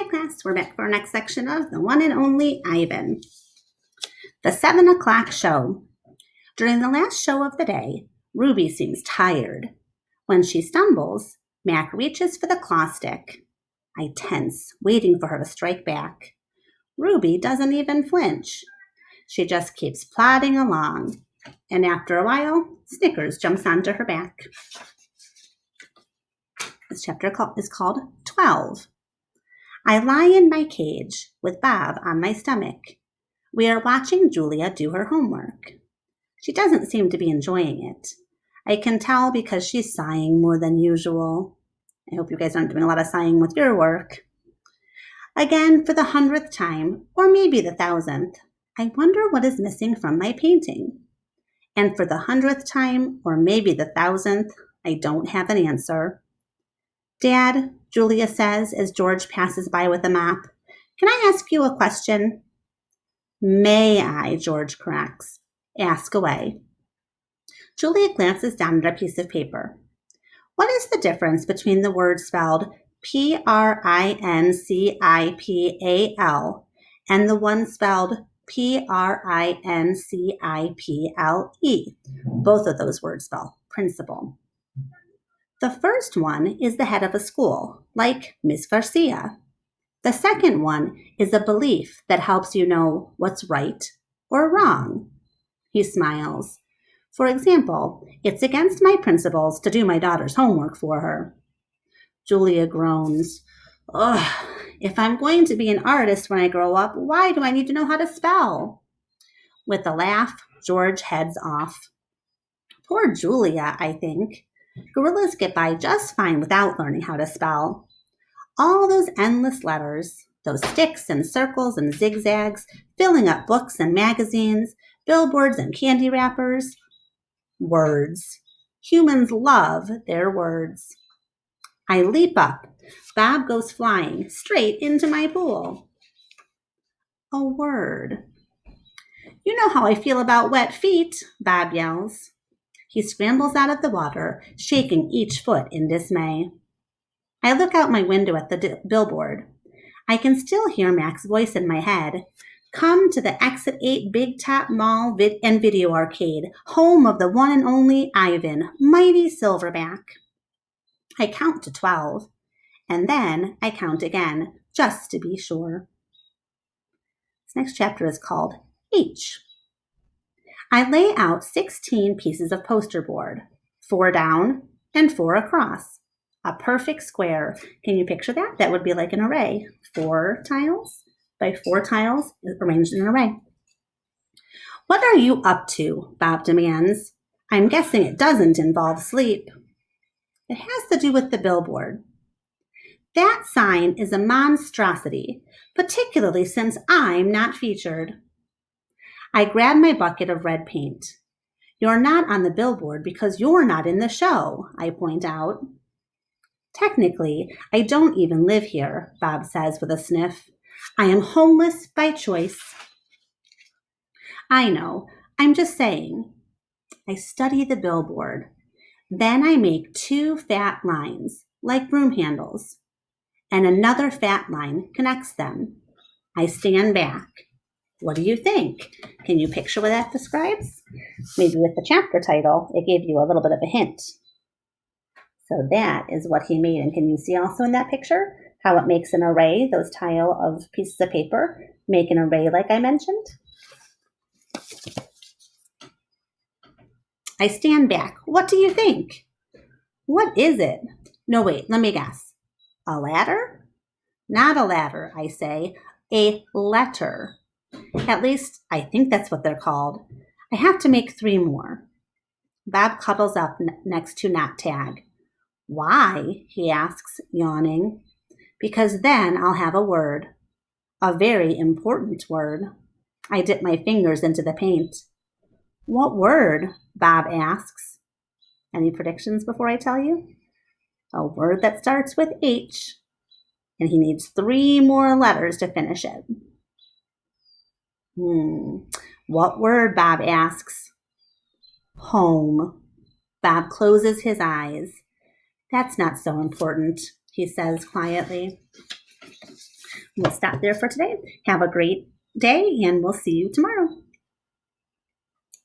class, we're back for our next section of The One and Only Ivan. The 7 o'clock show. During the last show of the day, Ruby seems tired. When she stumbles, Mac reaches for the claw stick. I tense, waiting for her to strike back. Ruby doesn't even flinch. She just keeps plodding along, and after a while, Snickers jumps onto her back. This chapter is called 12. I lie in my cage with Bob on my stomach. We are watching Julia do her homework. She doesn't seem to be enjoying it. I can tell because she's sighing more than usual. I hope you guys aren't doing a lot of sighing with your work. Again, for the 100th time, or maybe the 1000th, I wonder what is missing from my painting. And for the 100th time, or maybe the 1000th, I don't have an answer. Dad, Julia says as George passes by with a mop, can I ask you a question? May I, George corrects. Ask away. Julia glances down at a piece of paper. What is the difference between the word spelled Principal and the one spelled Principle? Both of those words spell principal. The first one is the head of a school, like Miss Garcia. The second one is a belief that helps you know what's right or wrong. He smiles. For example, it's against my principles to do my daughter's homework for her. Julia groans. Ugh, if I'm going to be an artist when I grow up, why do I need to know how to spell? With a laugh, George heads off. Poor Julia, I think. Gorillas get by just fine without learning how to spell. All those endless letters, those sticks and circles and zigzags, filling up books and magazines, billboards and candy wrappers. Words. Humans love their words. I leap up. Bob goes flying straight into my pool. A word. You know how I feel about wet feet, Bob yells. He scrambles out of the water, shaking each foot in dismay. I look out my window at the billboard. I can still hear Mac's voice in my head. Come to the Exit 8 Big Top Mall and Video Arcade, home of the one and only Ivan, mighty Silverback. I count to 12, and then I count again, just to be sure. This next chapter is called H. I lay out 16 pieces of poster board, 4 down and 4 across. A perfect square. Can you picture that? That would be like an array. 4 tiles by 4 tiles arranged in an array. What are you up to? Bob demands. I'm guessing it doesn't involve sleep. It has to do with the billboard. That sign is a monstrosity, particularly since I'm not featured. I grab my bucket of red paint. You're not on the billboard because you're not in the show, I point out. Technically, I don't even live here, Bob says with a sniff. I am homeless by choice. I know, I'm just saying. I study the billboard. Then I make 2 fat lines, like broom handles, and another fat line connects them. I stand back. What do you think? Can you picture what that describes? Maybe with the chapter title, it gave you a little bit of a hint. So that is what he made. And can you see also in that picture how it makes an array? Those tile of pieces of paper make an array like I mentioned. I stand back. What do you think? What is it? No, wait, let me guess. A ladder? Not a ladder, I say. A letter. At least, I think that's what they're called. I have to make 3 more. Bob cuddles up next to Not Tag. Why? He asks, yawning. Because then I'll have a word. A very important word. I dip my fingers into the paint. What word? Bob asks. Any predictions before I tell you? A word that starts with H. And he needs 3 more letters to finish it. What word? Bob asks. Home. Bob closes his eyes. That's not so important, he says quietly. We'll stop there for today. Have a great day, and we'll see you tomorrow.